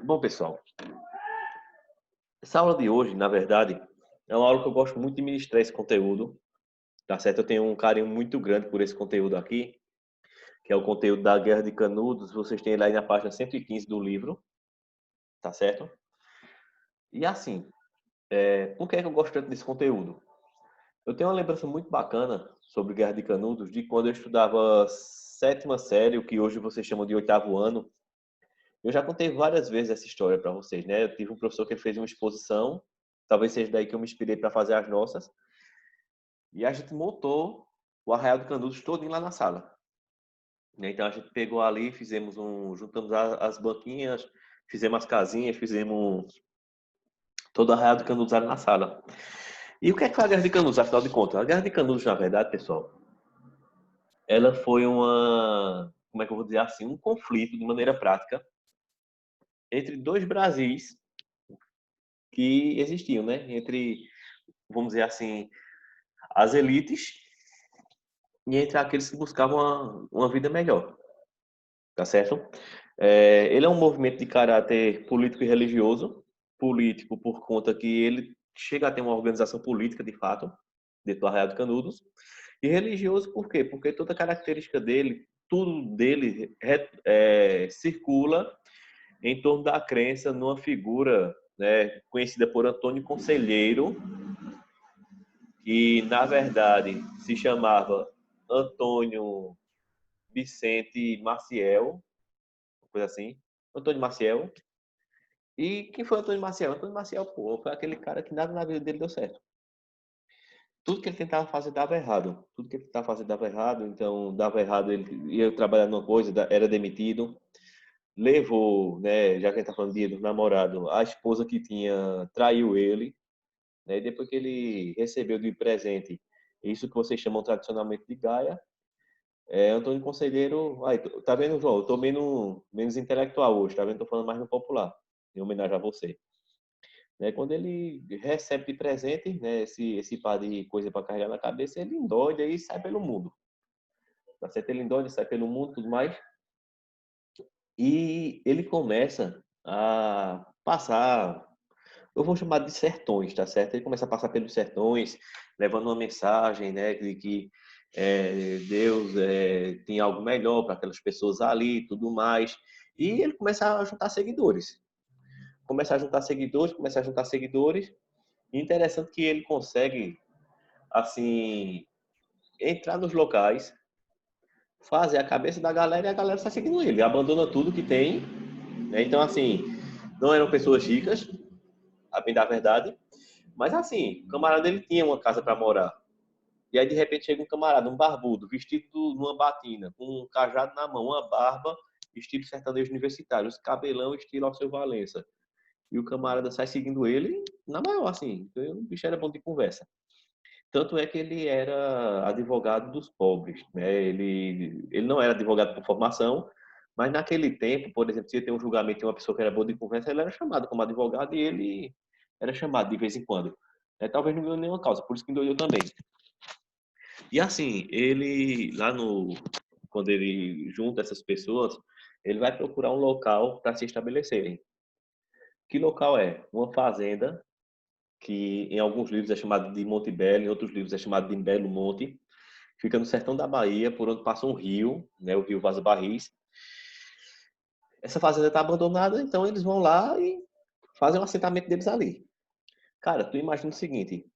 Bom, pessoal, essa aula de hoje, na verdade, é uma aula que eu gosto muito de ministrar esse conteúdo, tá certo? Eu tenho um carinho muito grande por esse conteúdo aqui, que é o conteúdo da Guerra de Canudos. Vocês têm ele aí na página 115 do livro, tá certo? E assim, por que é que eu gosto tanto desse conteúdo? Eu tenho uma lembrança muito bacana sobre Guerra de Canudos de quando eu estudava sétima série, o que hoje vocês chamam de oitavo ano. Eu já contei várias vezes essa história para vocês, né? Eu tive um professor que fez uma exposição, talvez seja daí que eu me inspirei para fazer as nossas, e a gente montou o Arraial de Canudos todinho lá na sala, né? Então a gente pegou ali, juntamos as banquinhas, fizemos as casinhas, fizemos todo o Arraial de Canudos ali na sala. E o que é que foi a Guerra de Canudos, afinal de contas? A Guerra de Canudos, na verdade, pessoal, ela foi como é que eu vou dizer assim, um conflito de maneira prática entre dois Brasis que existiam, né? Entre, vamos dizer assim, as elites e entre aqueles que buscavam uma vida melhor, tá certo? Ele é um movimento de caráter político e religioso. Político por conta que ele chega a ter uma organização política, de fato, dentro do Arraial de Canudos. E religioso por quê? Porque toda característica dele, tudo dele circula em torno da crença numa figura, né, conhecida por Antônio Conselheiro, que na verdade se chamava Antônio Vicente Maciel, uma coisa assim. Antônio Maciel. E quem foi Antônio Maciel? Antônio Maciel, pô, foi aquele cara que nada na vida dele deu certo. Tudo que ele tentava fazer dava errado. Tudo que ele tentava fazer dava errado. Então, dava errado, ele ia trabalhar numa coisa, era demitido. Levou, né, já que a gente tá falando de namorado, a esposa que tinha traiu ele, né, e depois que ele recebeu de presente isso que vocês chamam tradicionalmente de Gaia. Antônio Conselheiro. Aí, tá vendo, João? Eu tô menos intelectual hoje, tá vendo? Tô falando mais no popular, em homenagem a você. Né? Quando ele recebe de presente, né, esse par de coisa para carregar na cabeça, ele endoida e sai pelo mundo. Tá certo? Ele endoida, sai pelo mundo, tudo mais. E ele começa a passar, eu vou chamar de sertões, tá certo? Ele começa a passar pelos sertões, levando uma mensagem, né, de que Deus tem algo melhor para aquelas pessoas ali, tudo mais. E ele começa a juntar seguidores. Começa a juntar seguidores. E interessante que ele consegue, assim, entrar nos locais, fazer a cabeça da galera e a galera está seguindo ele. Abandona tudo que tem, né? Então, assim, não eram pessoas ricas, a bem da verdade. Mas assim, o camarada ele tinha uma casa para morar. E aí de repente chega um camarada, um barbudo, vestido numa batina, com um cajado na mão, uma barba, estilo sertanejo universitário, os cabelão estilo Alceu Valença. E o camarada sai seguindo ele na maior, assim. O bicho era bom de conversa. Tanto é que ele era advogado dos pobres, né? Ele não era advogado por formação, mas naquele tempo, por exemplo, se ia ter um julgamento de uma pessoa que era boa de conversa, ele era chamado como advogado e ele era chamado de vez em quando. Talvez não ganhou nenhuma causa, por isso que doeu também. E assim, quando ele junta essas pessoas, ele vai procurar um local para se estabelecerem. Que local é? Uma fazenda, que em alguns livros é chamado de Monte Belo, em outros livros é chamado de Belo Monte. Fica no sertão da Bahia, por onde passa um rio, né, o rio Vaza Barris. Essa fazenda está abandonada, então eles vão lá e fazem um assentamento deles ali. Cara, tu imagina o seguinte,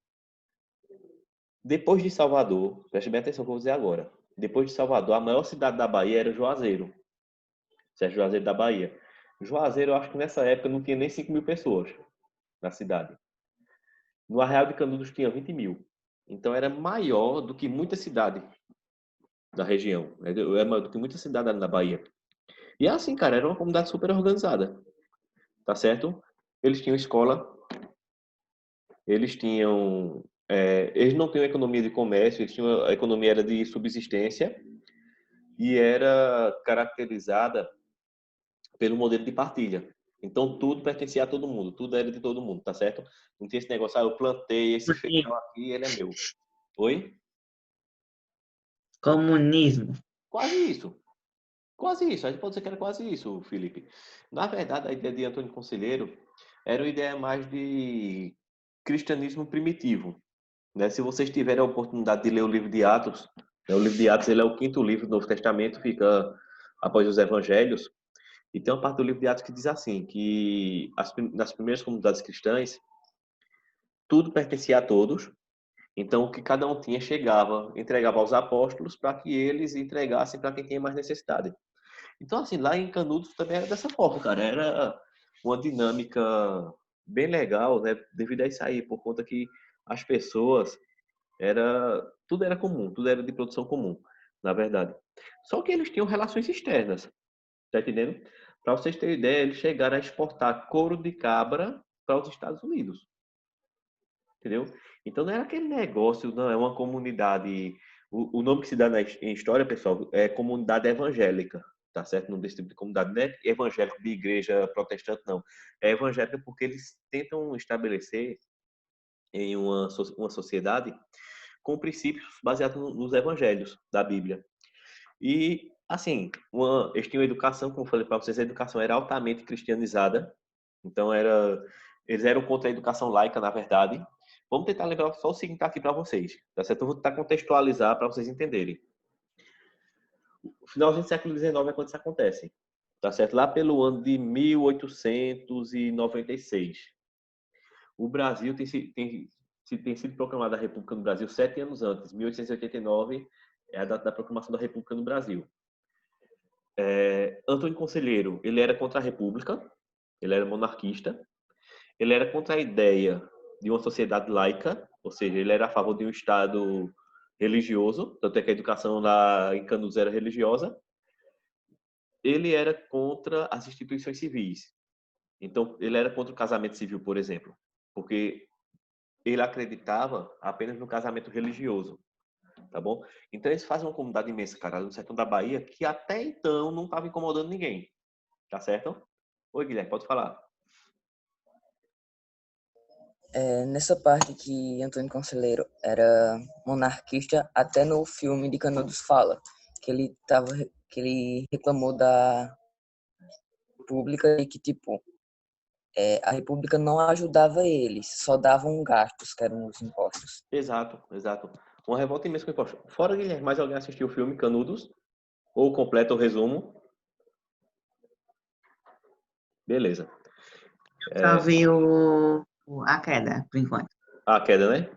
depois de Salvador, preste bem atenção no que eu vou dizer agora, depois de Salvador, a maior cidade da Bahia era Juazeiro, certo? Juazeiro da Bahia. Juazeiro, eu acho que nessa época não tinha nem 5 mil pessoas na cidade. No Arraial de Canudos tinha 20 mil. Então era maior do que muita cidade da região. Era maior do que muita cidade na Bahia. E assim, cara, era uma comunidade super organizada, tá certo? Eles tinham escola, eles tinham, eles não tinham economia de comércio, eles tinham a economia era de subsistência e era caracterizada pelo modelo de partilha. Então tudo pertencia a todo mundo, tudo era de todo mundo, tá certo? Não tinha esse negócio, eu plantei esse feijão aqui, ele é meu. Oi? Comunismo. Quase isso. Quase isso, a gente pode dizer que era quase isso, Felipe. Na verdade, a ideia de Antônio Conselheiro era uma ideia mais de cristianismo primitivo, né? Se vocês tiverem a oportunidade de ler o livro de Atos, né? O livro de Atos ele é o quinto livro do Novo Testamento, fica após os Evangelhos, e tem uma parte do livro de Atos que diz assim, que nas primeiras comunidades cristãs, tudo pertencia a todos, então o que cada um tinha chegava, entregava aos apóstolos para que eles entregassem para quem tinha mais necessidade. Então, assim, lá em Canudos também era dessa forma, cara. Era uma dinâmica bem legal, né? Devido a isso aí, por conta que as pessoas tudo era comum, tudo era de produção comum, na verdade. Só que eles tinham relações externas, tá entendendo? Para vocês terem ideia, eles chegaram a exportar couro de cabra para os Estados Unidos, entendeu? Então não era aquele negócio, não, é uma comunidade. O nome que se dá em história, pessoal, é comunidade evangélica, tá certo? Não desse tipo de comunidade, não é evangélico de igreja protestante, não. É evangélica porque eles tentam estabelecer em uma sociedade com princípios baseados nos evangelhos da Bíblia. E, assim, eles tinham educação, como eu falei para vocês, a educação era altamente cristianizada. Então, eles eram contra a educação laica, na verdade. Vamos tentar lembrar só o seguinte aqui para vocês, tá certo? Eu vou tentar contextualizar para vocês entenderem. O finalzinho do século XIX é quando isso acontece, tá certo? Lá pelo ano de 1896. O Brasil tem sido proclamada a República no Brasil 7 anos antes. 1889 é a data da proclamação da República no Brasil. Antônio Conselheiro, ele era contra a República, ele era monarquista, ele era contra a ideia de uma sociedade laica, ou seja, ele era a favor de um Estado religioso, tanto é que a educação lá em Canudos era religiosa. Ele era contra as instituições civis. Então, ele era contra o casamento civil, por exemplo, porque ele acreditava apenas no casamento religioso, tá bom? Então, eles fazem uma comunidade imensa, cara, no sertão da Bahia, que até então não estava incomodando ninguém, tá certo? Oi, Guilherme, pode falar. Nessa parte que Antônio Conselheiro era monarquista, até no filme de Canudos fala que ele reclamou da República e que tipo a República não ajudava eles, só davam gastos, que eram os impostos. Exato, exato. Uma revolta imensa com impostos. Fora, Guilherme, mais alguém assistiu o filme Canudos? Ou completa o resumo? Beleza. Só vi a queda, por enquanto. A queda, né?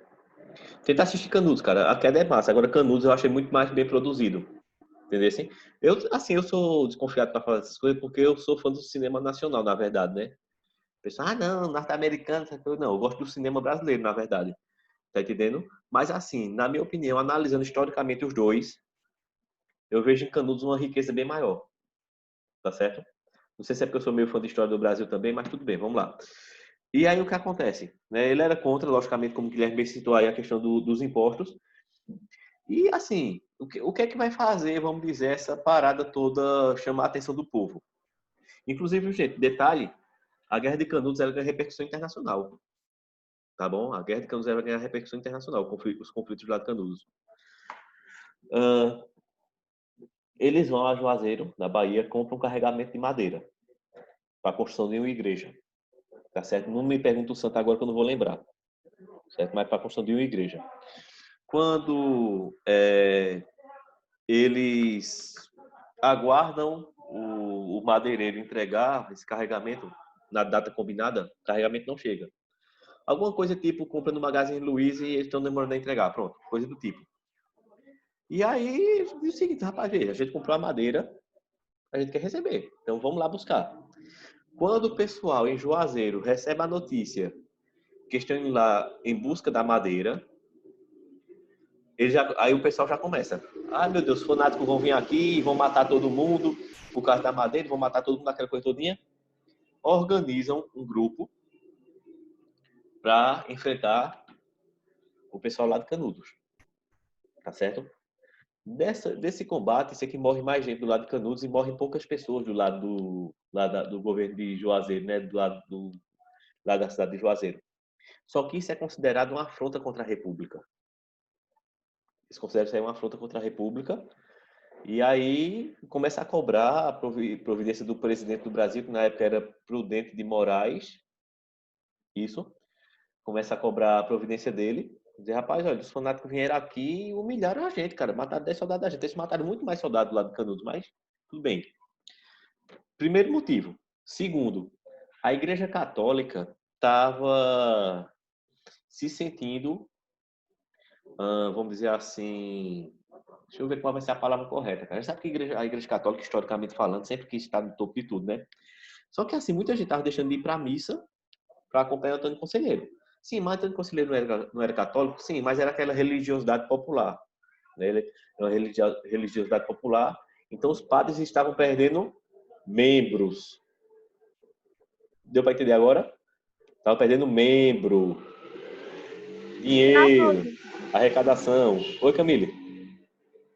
Tenta assistir Canudos, cara. A queda é massa. Agora, Canudos eu achei muito mais bem produzido. Entendeu? Assim, eu sou desconfiado para falar essas coisas porque eu sou fã do cinema nacional, na verdade, né? Pessoal, não, norte-americano, essa coisa. Não, eu gosto do cinema brasileiro, na verdade. Tá entendendo? Mas, assim, na minha opinião, analisando historicamente os dois, eu vejo em Canudos uma riqueza bem maior. Tá certo? Não sei se é porque eu sou meio fã de história do Brasil também, mas tudo bem, vamos lá. E aí o que acontece? Né? Ele era contra, logicamente, como o Guilherme bem citou aí, a questão dos impostos. E assim, o que é que vai fazer, vamos dizer, essa parada toda chamar a atenção do povo? Inclusive, gente, detalhe, a Guerra de Canudos ela ganha repercussão internacional. Tá bom? A Guerra de Canudos ela ganha repercussão internacional, os conflitos lá de Canudos. Eles vão a Juazeiro, na Bahia, compram um carregamento de madeira para a construção de uma igreja. Tá certo? Não me pergunta o santo agora que eu não vou lembrar. Certo? Mas para a construção de uma igreja. Quando eles aguardam o madeireiro entregar esse carregamento na data combinada, o carregamento não chega. Alguma coisa tipo, compra no Magazine Luiza e eles estão demorando a entregar. Pronto, coisa do tipo. E aí, diz o seguinte, rapaz, veja, a gente comprou a madeira, a gente quer receber. Então vamos lá buscar. Quando o pessoal em Juazeiro recebe a notícia que estão indo lá em busca da madeira, aí o pessoal já começa. Ai, meu Deus, os fanáticos vão vir aqui, vão matar todo mundo por causa da madeira, vão matar todo mundo naquela coisa todinha. Organizam um grupo para enfrentar o pessoal lá de Canudos. Tá certo? Desse combate, sei que morre mais gente do lado de Canudos e morrem poucas pessoas do lado do governo de Juazeiro, né? Lá da cidade de Juazeiro. Só que isso é considerado uma afronta contra a República. Eles consideram isso aí uma afronta contra a República. E aí começa a cobrar a providência do presidente do Brasil, que na época era Prudente de Moraes, isso, começa a cobrar a providência dele, dizer, rapaz, olha, os fanáticos vieram aqui e humilharam a gente, cara, mataram 10 soldados da gente, eles mataram muito mais soldados lá de Canudos, mas tudo bem. Primeiro motivo. Segundo, a Igreja Católica estava se sentindo, vamos dizer assim, deixa eu ver qual vai ser a palavra correta, cara. Sabe que a igreja Católica, historicamente falando, sempre quis estar no topo de tudo, né? Só que assim, muita gente estava deixando de ir para a missa para acompanhar o Antônio Conselheiro. Sim, mas o Antônio Conselheiro não era católico? Sim, mas era aquela religiosidade popular. Né? Ele era uma religiosidade popular. Então, os padres estavam perdendo membros. Deu para entender agora? Estavam perdendo membro, dinheiro, arrecadação. Oi, Camille.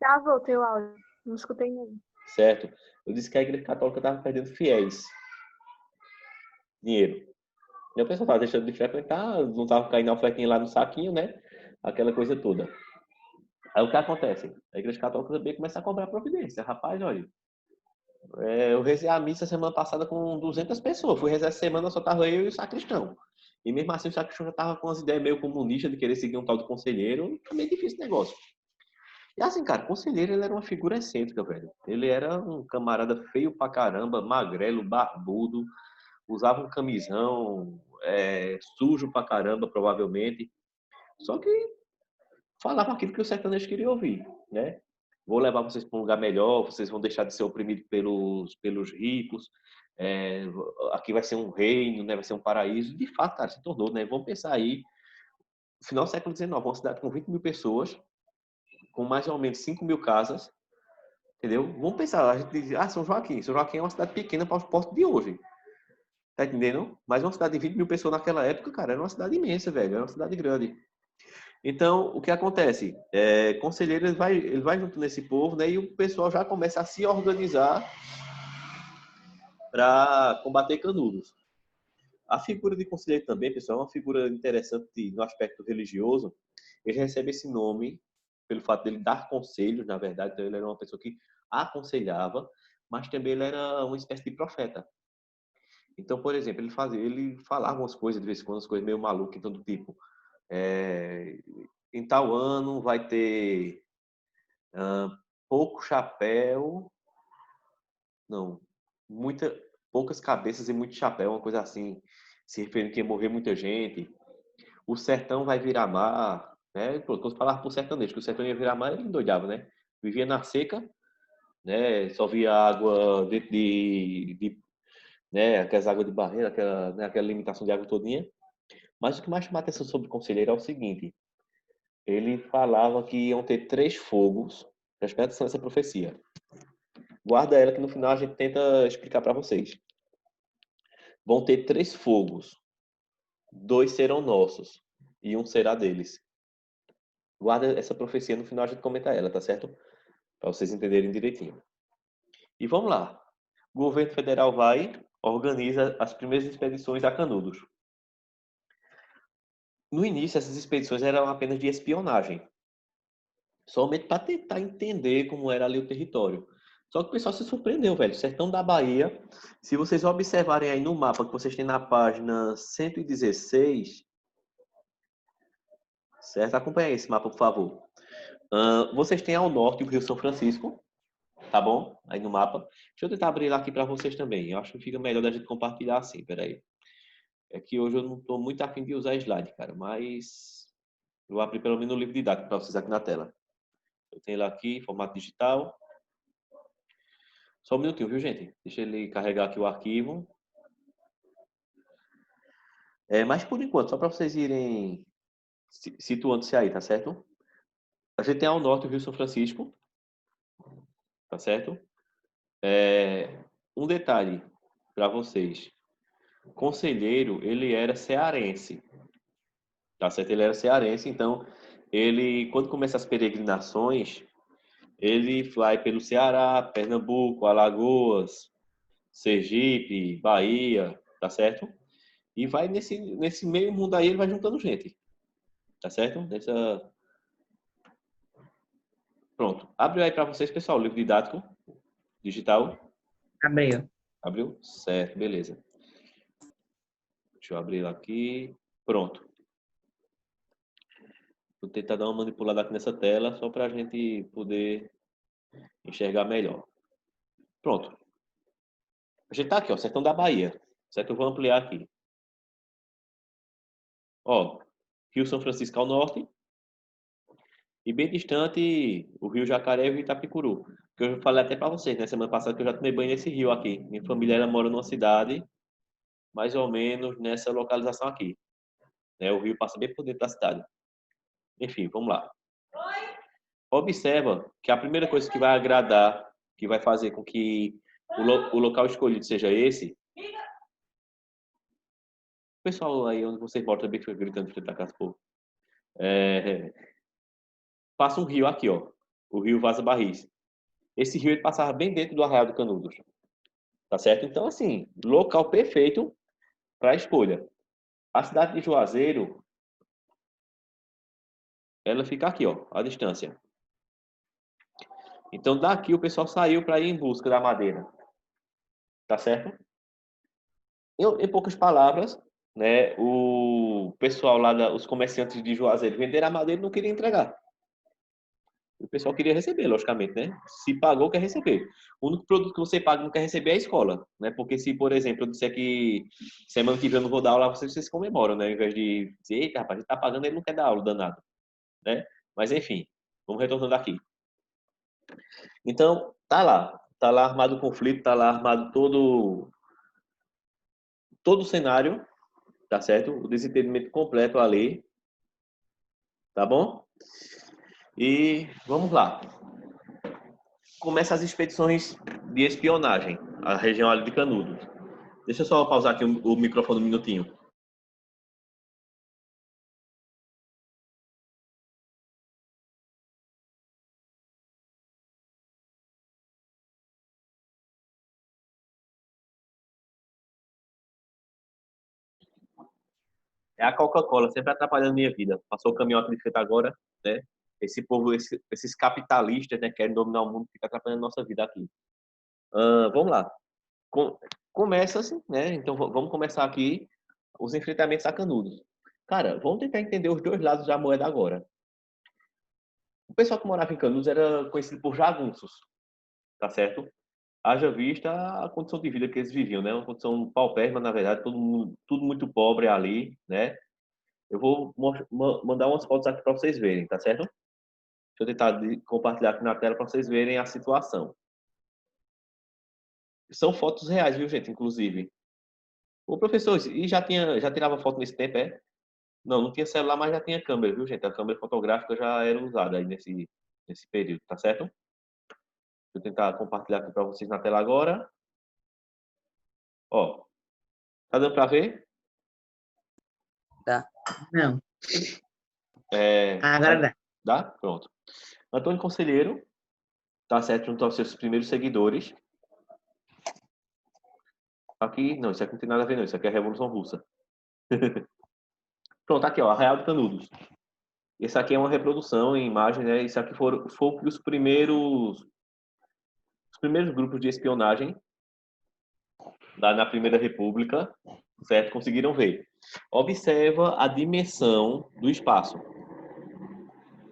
Travou o teu áudio. Não escutei nem. Certo. Eu disse que a igreja católica estava perdendo fiéis. Dinheiro. E o pessoal estava deixando de frequentar, não estava caindo alflequinho lá no saquinho, né? Aquela coisa toda. Aí o que acontece? A igreja católica também começa a cobrar providência. Rapaz, olha, eu rezei a missa semana passada com 200 pessoas. Fui rezar essa semana, só tava eu e o sacristão. E mesmo assim o sacristão já tava com as ideias meio comunistas de querer seguir um tal do conselheiro. Foi meio difícil o negócio. E assim, cara, o conselheiro, ele era uma figura excêntrica, velho. Ele era um camarada feio pra caramba, magrelo, barbudo, usava um camisão, sujo pra caramba, provavelmente. Só que falava aquilo que o sertanejo queria ouvir, né? Vou levar vocês para um lugar melhor, vocês vão deixar de ser oprimidos pelos ricos, aqui vai ser um reino, né? Vai ser um paraíso. De fato, cara, se tornou, né? Vamos pensar aí, no final do século XIX, uma cidade com 20 mil pessoas, com mais ou menos 5 mil casas, entendeu? Vamos pensar, a gente diz, São Joaquim. São Joaquim é uma cidade pequena para os portos de hoje. Tá entendendo? Mas uma cidade de 20 mil pessoas naquela época, cara, era uma cidade imensa, velho. Era uma cidade grande. Então, o que acontece? Conselheiro, ele vai junto nesse povo, né? E o pessoal já começa a se organizar para combater Canudos. A figura de conselheiro também, pessoal, é uma figura interessante no aspecto religioso. Ele recebe esse nome pelo fato dele dar conselhos, na verdade. Então, ele era uma pessoa que aconselhava, mas também ele era uma espécie de profeta. Então, por exemplo, ele falava umas coisas, de vez em quando, umas coisas meio malucas, então, do tipo, em tal ano vai ter pouco chapéu, não, poucas cabeças e muito chapéu, uma coisa assim, se referindo que ia morrer muita gente. O sertão vai virar mar, né? Quando falava pro sertanejo que o sertão ia virar mar, ele endoidava, né? Vivia na seca, né? Só via água dentro né? Aquelas águas de barreira, aquela limitação de água todinha. Mas o que mais chama a atenção sobre o conselheiro é o seguinte: ele falava que iam ter 3 fogos. Presta atenção nessa profecia. Guarda ela que no final a gente tenta explicar para vocês. Vão ter 3 fogos. 2 serão nossos e um será deles. Guarda essa profecia, no final a gente comenta ela, tá certo? Para vocês entenderem direitinho. E vamos lá. O governo federal organiza as primeiras expedições a Canudos. No início, essas expedições eram apenas de espionagem. Somente para tentar entender como era ali o território. Só que o pessoal se surpreendeu, velho. Sertão da Bahia, se vocês observarem aí no mapa que vocês têm na página 116, certo? Acompanhe esse mapa, por favor. Vocês têm ao norte o Rio São Francisco, tá bom? Aí no mapa. Deixa eu tentar abrir aqui para vocês também. Eu acho que fica melhor da gente compartilhar assim, peraí. É que hoje eu não estou muito afim de usar slide, cara, mas eu vou abrir pelo menos o livro didático para vocês aqui na tela. Eu tenho ele aqui, formato digital. Só um minutinho, viu, gente? Deixa ele carregar aqui o arquivo. Mas por enquanto, só para vocês irem situando-se aí, tá certo? A gente tem ao norte o Rio São Francisco, tá certo? Um detalhe para vocês. Conselheiro, ele era cearense, tá certo? Ele era cearense, então ele, quando começa as peregrinações, ele vai pelo Ceará, Pernambuco, Alagoas, Sergipe, Bahia, tá certo? E vai nesse meio mundo aí, ele vai juntando gente. Tá certo? Pronto. Abriu aí para vocês, pessoal, o livro didático digital. Abriu. Abriu? Certo, beleza. Deixa eu abrir aqui. Pronto. Vou tentar dar uma manipulada aqui nessa tela, só para a gente poder enxergar melhor. Pronto. A gente tá aqui, ó, sertão da Bahia. Certo? Eu vou ampliar aqui. Ó, Rio São Francisco ao norte. E bem distante, o Rio Jacaré e o Rio Itapicuru. Que eu falei até para vocês, né, semana passada, que eu já tomei banho nesse rio aqui. Minha família ela mora numa cidade, mais ou menos nessa localização aqui. Né? O rio passa bem por dentro da cidade. Enfim, vamos lá. Observa que a primeira coisa que vai agradar, que vai fazer com que o local escolhido seja esse. O pessoal aí onde vocês moram também fica gritando de frente à casa, pô. Passa um rio aqui, ó. O rio Vaza Barris. Esse rio ele passava bem dentro do Arraial do Canudos. Tá certo? Então, assim, local perfeito para a escolha. A cidade de Juazeiro, ela fica aqui, ó, à distância. Então, daqui o pessoal saiu para ir em busca da madeira. Tá certo? Em poucas palavras, né, o pessoal lá, os comerciantes de Juazeiro venderam a madeira e não queriam entregar. O pessoal queria receber, logicamente, né? Se pagou, quer receber. O único produto que você paga e não quer receber é a escola, né? Porque se, por exemplo, eu disser que semana que vem eu não vou dar aula, vocês comemoram, né? Ao invés de dizer, eita, rapaz, a gente tá pagando, ele não quer dar aula, danado, né? Mas, enfim, vamos retornando aqui. Então, tá lá armado o conflito, tá lá armado todo o cenário, tá certo? O desentendimento completo ali, tá bom? E vamos lá. Começa as expedições de espionagem, a região ali de Canudos. Deixa eu só pausar aqui o microfone um minutinho. É a Coca-Cola, sempre atrapalhando minha vida. Passou o caminhão aqui de frente agora, né? Esse povo, esses capitalistas, né, querem dominar o mundo, fica atrapalhando a nossa vida aqui. Vamos lá. Começa assim, né? Então vamos começar aqui os enfrentamentos a Canudos. Cara, vamos tentar entender os dois lados da moeda agora. O pessoal que morava em Canudos era conhecido por jagunços, tá certo? Haja vista a condição de vida que eles viviam, né? Uma condição paupérrima, na verdade, tudo muito pobre ali, né? Eu vou mandar umas fotos aqui para vocês verem, tá certo? Deixa eu tentar compartilhar aqui na tela para vocês verem a situação. São fotos reais, viu, gente? Inclusive. O professor, e já tirava foto nesse tempo, é? Não, não tinha celular, mas já tinha câmera, viu, gente? A câmera fotográfica já era usada aí nesse período, tá certo? Deixa eu tentar compartilhar aqui para vocês na tela agora. Ó, tá dando para ver? Tá. Não. Agora dá. Dá? Pronto. Antônio Conselheiro, tá certo, junto aos seus primeiros seguidores. Aqui, não, isso aqui não tem nada a ver, não. Isso aqui é a Revolução Russa. Pronto, aqui, ó, Arraial de Canudos. Esse aqui é uma reprodução em imagem, né? Isso aqui foi os primeiros grupos de espionagem lá na Primeira República, certo? Conseguiram ver. Observa a dimensão do espaço,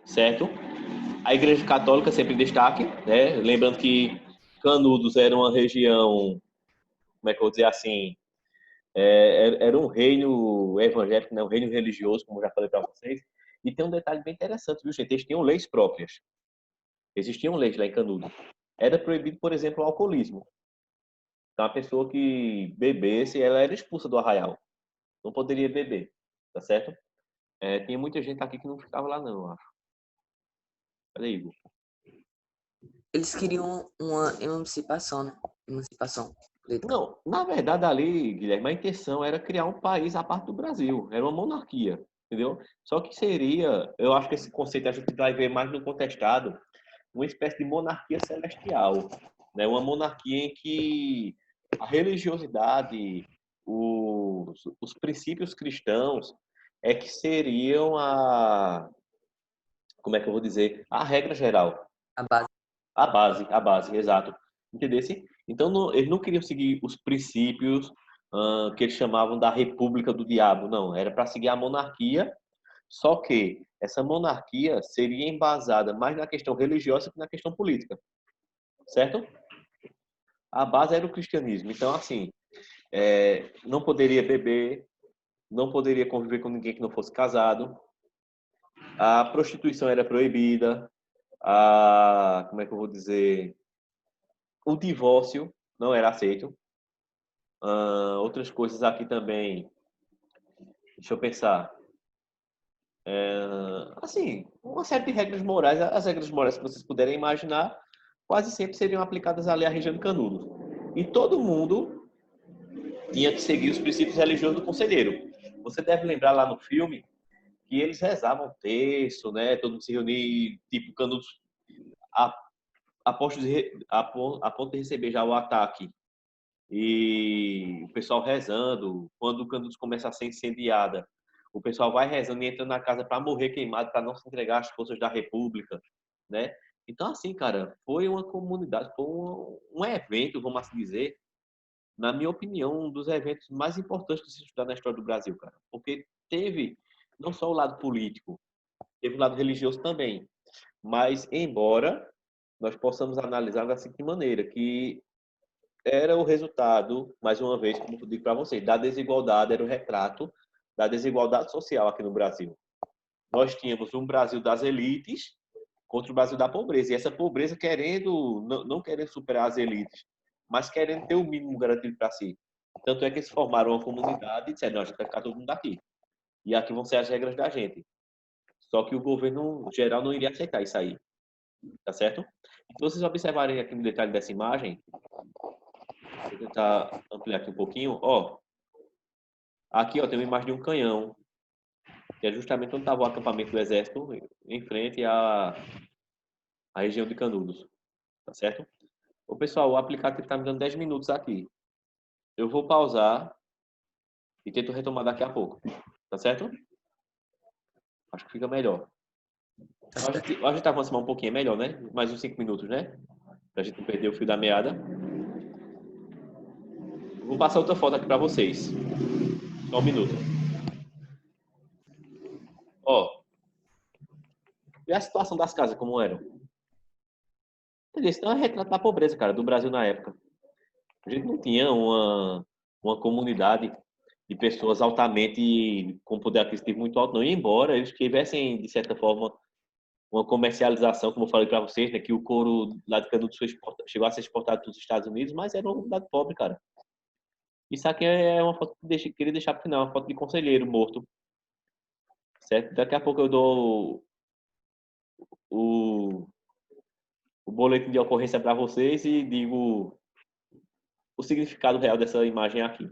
certo? A Igreja Católica sempre em destaque, né? Lembrando que Canudos era uma região, como é que eu vou dizer assim, era um reino evangélico, né? Um reino religioso, como eu já falei para vocês. E tem um detalhe bem interessante, viu, gente? Eles tinham leis próprias. Existiam leis lá em Canudos. Era proibido, por exemplo, o alcoolismo. Então, a pessoa que bebesse, ela era expulsa do arraial. Não poderia beber, tá certo? Tinha muita gente aqui que não ficava lá, não, eu acho. Cadê, Igor? Eles queriam uma emancipação, né? Emancipação política. Não, na verdade ali, Guilherme, a intenção era criar um país à parte do Brasil. Era uma monarquia, entendeu? Só que seria, eu acho que esse conceito a gente vai ver mais no contestado, uma espécie de monarquia celestial, né? Uma monarquia em que a religiosidade, os princípios cristãos é que seriam como é que eu vou dizer, a regra geral, A base. A base, exato. Entendesse? Então, eles não queriam seguir os princípios que eles chamavam da República do Diabo, não. Era para seguir a monarquia, só que essa monarquia seria embasada mais na questão religiosa que na questão política, certo? A base era o cristianismo. Então, assim, não poderia beber, não poderia conviver com ninguém que não fosse casado, a prostituição era proibida, como é que eu vou dizer? O divórcio não era aceito. Outras coisas aqui também, deixa eu pensar. Assim, uma série de regras morais, as regras morais que vocês puderem imaginar, quase sempre seriam aplicadas ali à região de Canudos. E todo mundo tinha que seguir os princípios religiosos do conselheiro. Você deve lembrar lá no filme que eles rezavam terço, né? Todo mundo se reunia, tipo, Canudos, a ponto de receber já o ataque. E o pessoal rezando, quando o Canudos começa a ser incendiada, o pessoal vai rezando e entra na casa para morrer queimado, para não se entregar às forças da República, né? Então, assim, cara, foi uma comunidade, foi um evento, vamos assim dizer, na minha opinião, um dos eventos mais importantes de se estudar na história do Brasil, cara. Porque teve não só o lado político, teve o lado religioso também. Mas, embora nós possamos analisar da seguinte maneira, que era o resultado, mais uma vez, como eu digo para vocês, da desigualdade, era o retrato da desigualdade social aqui no Brasil. Nós tínhamos um Brasil das elites contra o Brasil da pobreza. E essa pobreza querendo, não querendo superar as elites, mas querendo ter o mínimo garantido para si. Tanto é que eles formaram uma comunidade e disseram, não, a gente vai ficar todo mundo aqui. E aqui vão ser as regras da gente. Só que o governo geral não iria aceitar isso aí. Tá certo? Se vocês observarem aqui no detalhe dessa imagem, vou tentar ampliar aqui um pouquinho. Ó, aqui ó, tem uma imagem de um canhão, que é justamente onde estava o acampamento do Exército, em frente à região de Canudos. Tá certo? Ô, pessoal, o aplicativo está me dando 10 minutos aqui. Eu vou pausar e tento retomar daqui a pouco. Tá certo? Acho que fica melhor. A gente avança um pouquinho, é melhor, né? Mais uns 5 minutos, né? Pra gente não perder o fio da meada. Vou passar outra foto aqui para vocês. Só um minuto. Ó. E a situação das casas, como eram? Isso é um retrato da pobreza, cara, do Brasil na época. A gente não tinha uma comunidade de pessoas altamente com poder aquisitivo muito alto, não. E embora eles tivessem, de certa forma, uma comercialização, como eu falei para vocês, né, que o couro lá de Canudos chegou a ser exportado para os Estados Unidos, mas era uma comunidade pobre, cara. Isso aqui é uma foto que eu queria deixar para o final, uma foto de conselheiro morto. Certo? Daqui a pouco eu dou o boletim de ocorrência para vocês e digo o significado real dessa imagem aqui.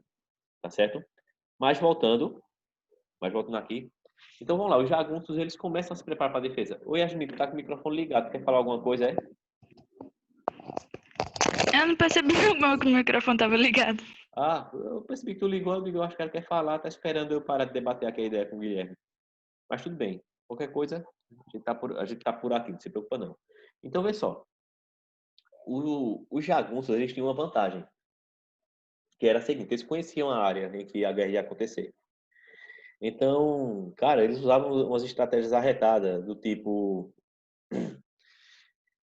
Tá certo? Mas voltando aqui. Então vamos lá, os jagunços eles começam a se preparar para a defesa. Oi, Yasmin, tu tá com o microfone ligado, quer falar alguma coisa, é? Eu não percebi não que o microfone tava ligado. Ah, eu percebi que tu ligou, eu acho que ela quer falar, tá esperando eu parar de debater aqui a ideia com o Guilherme. Mas tudo bem, qualquer coisa, a gente tá por aqui, não se preocupa não. Então, vê só. Os jagunços, eles tinham uma vantagem, que era a seguinte, eles conheciam a área em que a guerra ia acontecer. Então, cara, eles usavam umas estratégias arretadas, do tipo...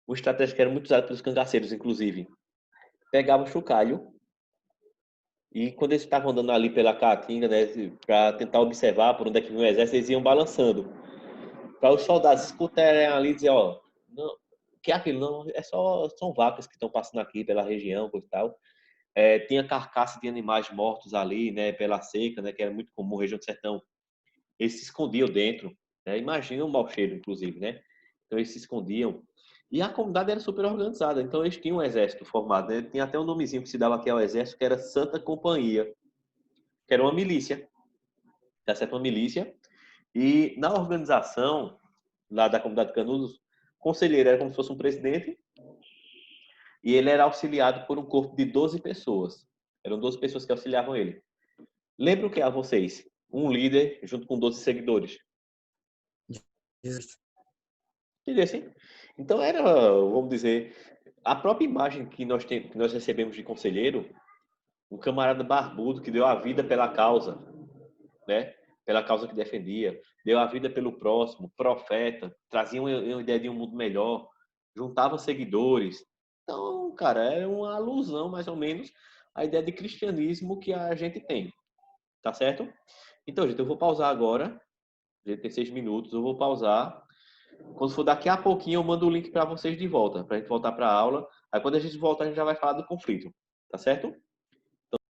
Uma estratégia que era muito usada pelos cangaceiros, inclusive. Pegavam chocalho e quando eles estavam andando ali pela caatinga, né, para tentar observar por onde é que vinha o exército, eles iam balançando. Para os soldados escutarem ali e dizer, ó, não, que é aquilo? Não, são vacas que estão passando aqui pela região, coisa e tal. Tinha carcaça de animais mortos ali, né, pela seca, né, que era muito comum, região do sertão. Eles se escondiam dentro, né? Imagina um mau cheiro, inclusive, né? Então eles se escondiam. E a comunidade era super organizada, então eles tinham um exército formado, né? Tinha até um nomezinho que se dava aqui ao exército, que era Santa Companhia, que era uma milícia, tá certo? Uma milícia. E na organização lá da comunidade de Canudos, o conselheiro era como se fosse um presidente, e ele era auxiliado por um corpo de 12 pessoas. Eram 12 pessoas que auxiliavam ele. Lembra o que é a vocês? Um líder junto com 12 seguidores. Justo. Entendeu assim? Então era, vamos dizer, a própria imagem que nós recebemos de conselheiro, um camarada barbudo que deu a vida pela causa, né? Pela causa que defendia, deu a vida pelo próximo, profeta, trazia uma ideia de um mundo melhor, juntava seguidores. Então, cara, é uma alusão, mais ou menos, à ideia de cristianismo que a gente tem, tá certo? Então, gente, eu vou pausar agora. A gente tem 6 minutos, eu vou pausar. Quando for daqui a pouquinho, eu mando o link para vocês de volta, para a gente voltar para a aula. Aí, quando a gente voltar, a gente já vai falar do conflito, tá certo?